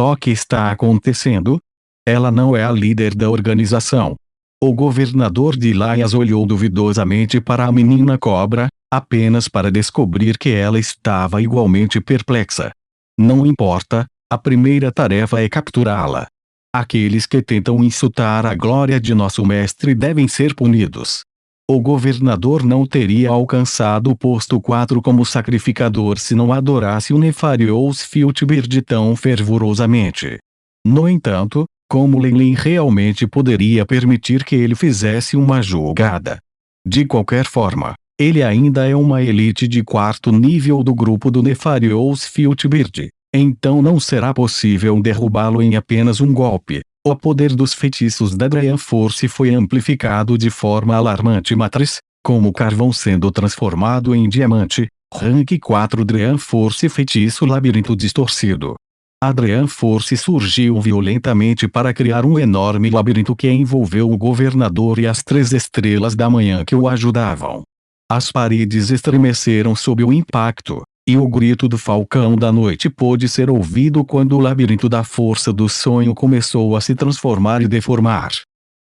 O que está acontecendo? Ela não é a líder da organização. O governador de Laias olhou duvidosamente para a menina cobra, apenas para descobrir que ela estava igualmente perplexa. Não importa, a primeira tarefa é capturá-la. Aqueles que tentam insultar a glória de nosso mestre devem ser punidos. O governador não teria alcançado o posto 4 como sacrificador se não adorasse o Nefarious Filtbird tão fervorosamente. No entanto, como Lei realmente poderia permitir que ele fizesse uma jogada? De qualquer forma, ele ainda é uma elite de 4º nível do grupo do Nefarious Filtbird, então não será possível derrubá-lo em apenas um golpe. O poder dos feitiços da Dream Force foi amplificado de forma alarmante. Matriz, como carvão sendo transformado em diamante, rank 4 Dream Force feitiço labirinto distorcido. A Dream Force surgiu violentamente para criar um enorme labirinto que envolveu o governador e as 3 estrelas da manhã que o ajudavam. As paredes estremeceram sob o impacto, e o grito do falcão da noite pôde ser ouvido quando o labirinto da força do sonho começou a se transformar e deformar.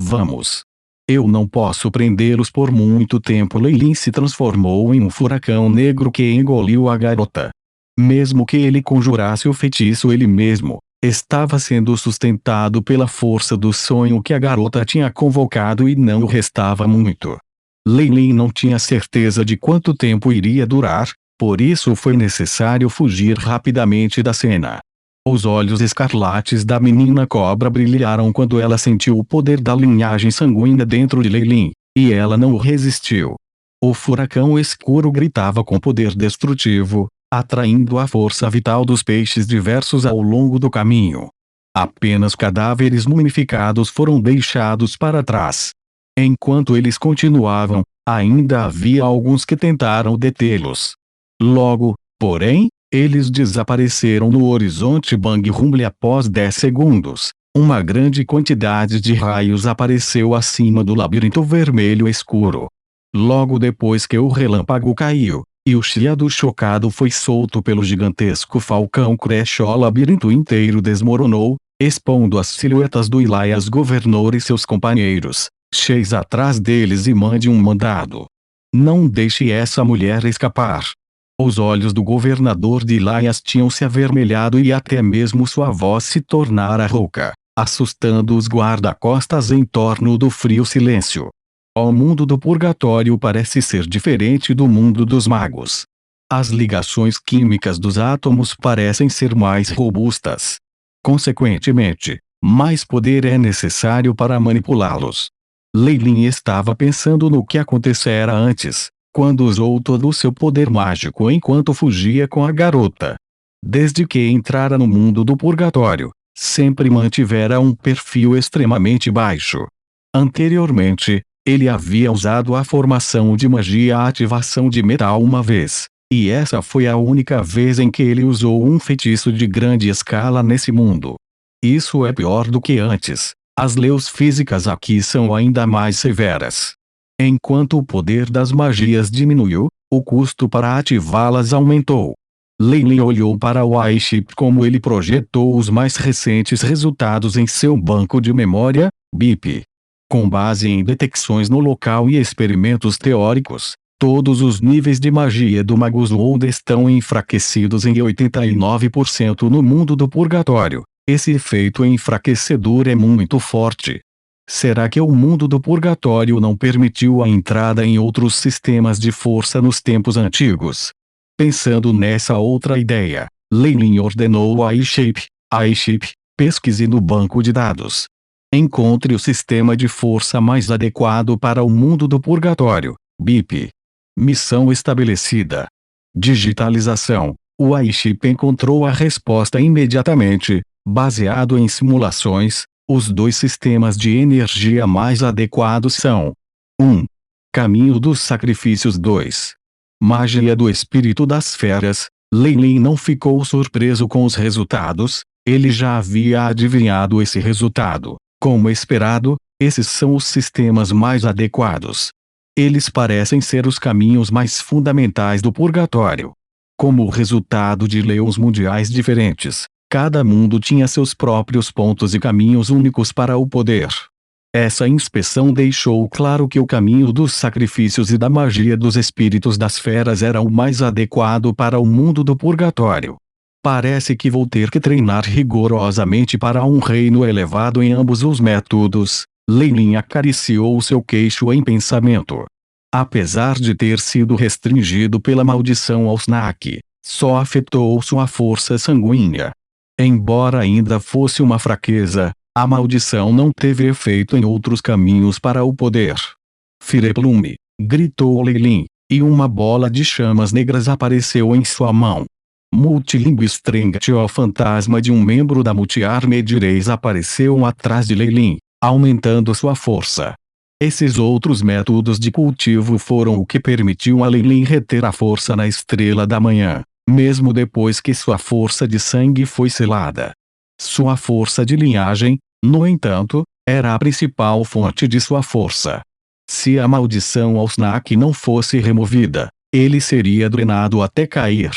Vamos! Eu não posso prendê-los por muito tempo. Leilin se transformou em um furacão negro que engoliu a garota. Mesmo que ele conjurasse o feitiço ele mesmo, estava sendo sustentado pela força do sonho que a garota tinha convocado e não o restava muito. Leilin não tinha certeza de quanto tempo iria durar, por isso foi necessário fugir rapidamente da cena. Os olhos escarlates da menina cobra brilharam quando ela sentiu o poder da linhagem sanguínea dentro de Leilin, e ela não o resistiu. O furacão escuro gritava com poder destrutivo, atraindo a força vital dos peixes diversos ao longo do caminho. Apenas cadáveres mumificados foram deixados para trás. Enquanto eles continuavam, ainda havia alguns que tentaram detê-los. Logo, porém, eles desapareceram no horizonte. Bang Rumble. Após 10 segundos, uma grande quantidade de raios apareceu acima do labirinto vermelho escuro. Logo depois que o relâmpago caiu, e o chiado chocado foi solto pelo gigantesco falcão Crash, o labirinto inteiro desmoronou, expondo as silhuetas do Elias Governor e seus companheiros. Chase atrás deles e mande um mandado. Não deixe essa mulher escapar. Os olhos do governador de Elias tinham se avermelhado e até mesmo sua voz se tornara rouca, assustando os guarda-costas em torno do frio silêncio. O mundo do purgatório parece ser diferente do mundo dos magos. As ligações químicas dos átomos parecem ser mais robustas. Consequentemente, mais poder é necessário para manipulá-los. Leilin estava pensando no que acontecera antes, quando usou todo o seu poder mágico enquanto fugia com a garota. Desde que entrara no mundo do purgatório, sempre mantivera um perfil extremamente baixo. Anteriormente, ele havia usado a formação de magia à ativação de metal uma vez, e essa foi a única vez em que ele usou um feitiço de grande escala nesse mundo. Isso é pior do que antes. As leis físicas aqui são ainda mais severas. Enquanto o poder das magias diminuiu, o custo para ativá-las aumentou. Leilin olhou para o iShip como ele projetou os mais recentes resultados em seu banco de memória, BIP. Com base em detecções no local e experimentos teóricos, todos os níveis de magia do Magus World estão enfraquecidos em 89% no mundo do purgatório. Esse efeito enfraquecedor é muito forte. Será que o mundo do purgatório não permitiu a entrada em outros sistemas de força nos tempos antigos? Pensando nessa outra ideia, Leilin ordenou a iShip, pesquise no banco de dados. Encontre o sistema de força mais adequado para o mundo do purgatório, BIP. Missão estabelecida. Digitalização. O iShip encontrou a resposta imediatamente, baseado em simulações. Os 2 sistemas de energia mais adequados são: 1. Caminho dos sacrifícios. 2. Magia do espírito das feras. Leilin não ficou surpreso com os resultados, ele já havia adivinhado esse resultado. Como esperado, esses são os sistemas mais adequados. Eles parecem ser os caminhos mais fundamentais do purgatório. Como resultado de leis mundiais diferentes, Cada mundo tinha seus próprios pontos e caminhos únicos para o poder. Essa inspeção deixou claro que o caminho dos sacrifícios e da magia dos espíritos das feras era o mais adequado para o mundo do purgatório. Parece que vou ter que treinar rigorosamente para um reino elevado em ambos os métodos. Leilin acariciou seu queixo em pensamento. Apesar de ter sido restringido pela maldição ao Snack, só afetou sua força sanguínea. Embora ainda fosse uma fraqueza, a maldição não teve efeito em outros caminhos para o poder. Fireplume! Gritou Leilin, e uma bola de chamas negras apareceu em sua mão. Multilingue Strength, o fantasma de um membro da Multi-Armed Race apareceu atrás de Leilin, aumentando sua força. Esses outros métodos de cultivo foram o que permitiu a Leilin reter a força na Estrela da Manhã, mesmo depois que sua força de sangue foi selada. Sua força de linhagem, no entanto, era a principal fonte de sua força. Se a maldição ao Snack não fosse removida, ele seria drenado até cair.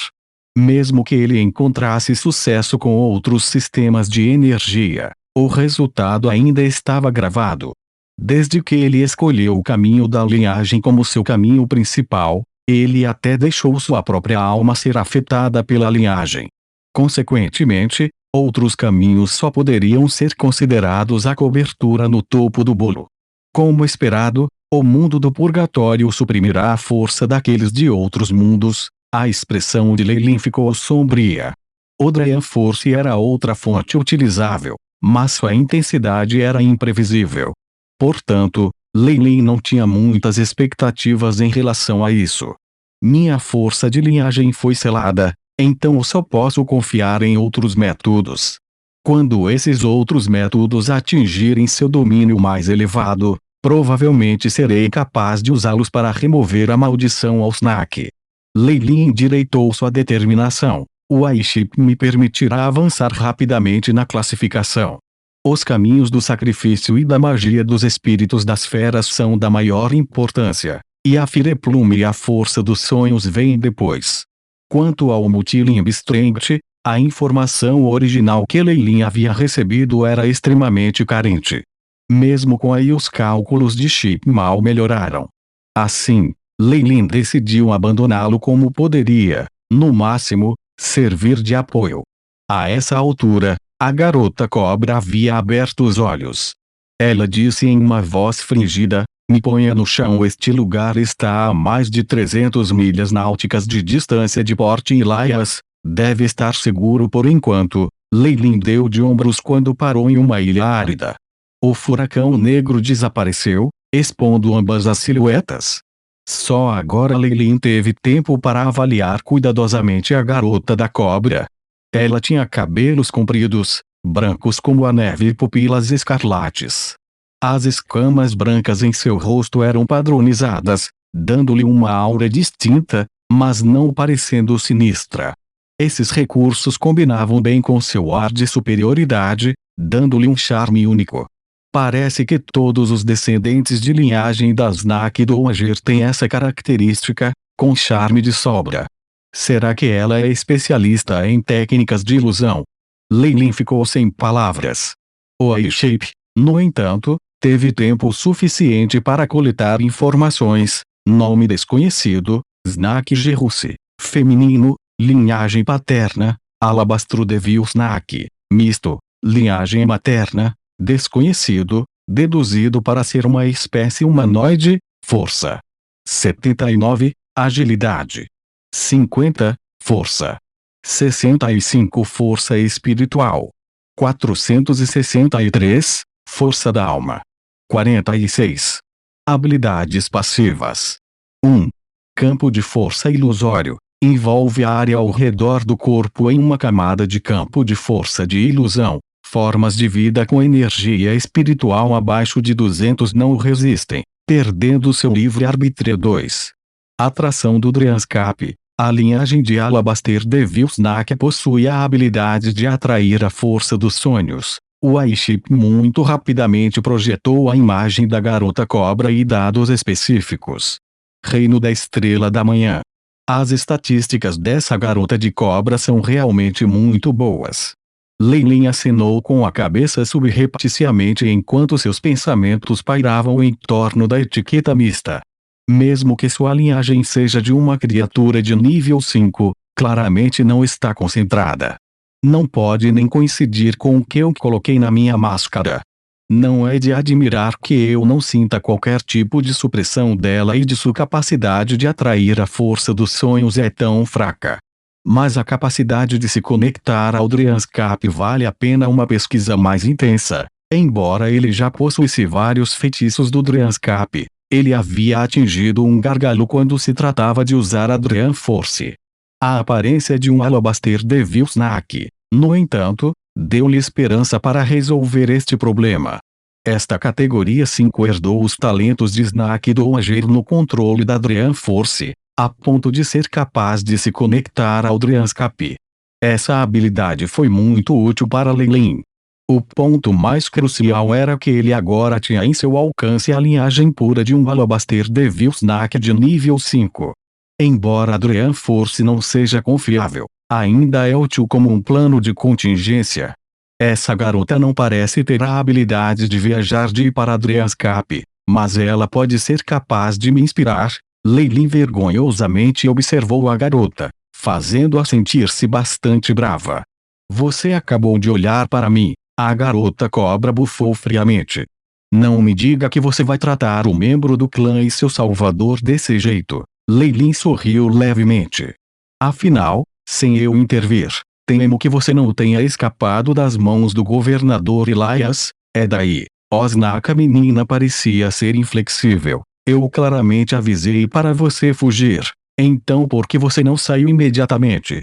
Mesmo que ele encontrasse sucesso com outros sistemas de energia, o resultado ainda estava gravado. Desde que ele escolheu o caminho da linhagem como seu caminho principal, ele até deixou sua própria alma ser afetada pela linhagem. Consequentemente, outros caminhos só poderiam ser considerados a cobertura no topo do bolo. Como esperado, o mundo do purgatório suprimirá a força daqueles de outros mundos. A expressão de Leilin ficou sombria. Odrayan Force era outra fonte utilizável, mas sua intensidade era imprevisível. Portanto, Leilin não tinha muitas expectativas em relação a isso. Minha força de linhagem foi selada, então eu só posso confiar em outros métodos. Quando esses outros métodos atingirem seu domínio mais elevado, provavelmente serei capaz de usá-los para remover a maldição ao Snack. Leilin endireitou sua determinação. O iShip me permitirá avançar rapidamente na classificação. Os caminhos do sacrifício e da magia dos espíritos das feras são da maior importância, e a Fireplume e a força dos sonhos vêm depois. Quanto ao Multilimb Strength, a informação original que Leilin havia recebido era extremamente carente. Mesmo com aí os cálculos de Chip mal melhoraram. Assim, Leilin decidiu abandoná-lo como poderia, no máximo, servir de apoio. A essa altura, a garota cobra havia aberto os olhos. Ela disse em uma voz fringida: "Me ponha no chão, este lugar está a mais de 300 milhas náuticas de distância de Port Elias, deve estar seguro por enquanto." Leilin deu de ombros quando parou em uma ilha árida. O furacão negro desapareceu, expondo ambas as silhuetas. Só agora Leilin teve tempo para avaliar cuidadosamente a garota da cobra. Ela tinha cabelos compridos, brancos como a neve e pupilas escarlates. As escamas brancas em seu rosto eram padronizadas, dando-lhe uma aura distinta, mas não parecendo sinistra. Esses recursos combinavam bem com seu ar de superioridade, dando-lhe um charme único. Parece que todos os descendentes de linhagem das Snack do Oager têm essa característica, com charme de sobra. Será que ela é especialista em técnicas de ilusão? Leilin ficou sem palavras. O iShape, no entanto, teve tempo suficiente para coletar informações: nome desconhecido, Snack Gerussi, feminino, linhagem paterna, Alabastro Devil Snack, misto, linhagem materna, desconhecido, deduzido para ser uma espécie humanoide, força 79, agilidade 50, força 65, força espiritual 463, força da alma 46. Habilidades passivas. 1. Campo de força ilusório. Envolve a área ao redor do corpo em uma camada de campo de força de ilusão. Formas de vida com energia espiritual abaixo de 200 não o resistem, perdendo seu livre-arbítrio. 2. Atração do Dreanscape. A linhagem de Alabaster Devil Snack possui a habilidade de atrair a força dos sonhos. O iShip muito rapidamente projetou a imagem da garota cobra e dados específicos. Reino da Estrela da Manhã. As estatísticas dessa garota de cobra são realmente muito boas. Leilin acenou com a cabeça subrepticiamente enquanto seus pensamentos pairavam em torno da etiqueta mista. Mesmo que sua linhagem seja de uma criatura de nível 5, claramente não está concentrada. Não pode nem coincidir com o que eu coloquei na minha máscara. Não é de admirar que eu não sinta qualquer tipo de supressão dela e de sua capacidade de atrair a força dos sonhos é tão fraca. Mas a capacidade de se conectar ao Dryanscap vale a pena uma pesquisa mais intensa. Embora ele já possuísse vários feitiços do Dryanscap, ele havia atingido um gargalo quando se tratava de usar a Dryan Force. A aparência de um Alabaster Devil Snake, no entanto, deu-lhe esperança para resolver este problema. Esta categoria 5 herdou os talentos de Snake do Ager no controle da Dryan Force, a ponto de ser capaz de se conectar ao Dryanscap. Essa habilidade foi muito útil para Leilin. O ponto mais crucial era que ele agora tinha em seu alcance a linhagem pura de um Alabaster Devil Snake de nível 5. Embora a Dryan Force não seja confiável, ainda é útil como um plano de contingência. Essa garota não parece ter a habilidade de viajar de ir para Dryanscap, mas ela pode ser capaz de me inspirar. Leilin vergonhosamente observou a garota, fazendo-a sentir-se bastante brava. Você acabou de olhar para mim, a garota cobra bufou friamente. Não me diga que você vai tratar o membro do clã e seu salvador desse jeito. Leilin sorriu levemente. Afinal, sem eu intervir, temo que você não tenha escapado das mãos do governador Elias. É daí. Osnaka menina parecia ser inflexível. Eu claramente avisei para você fugir. Então por que você não saiu imediatamente?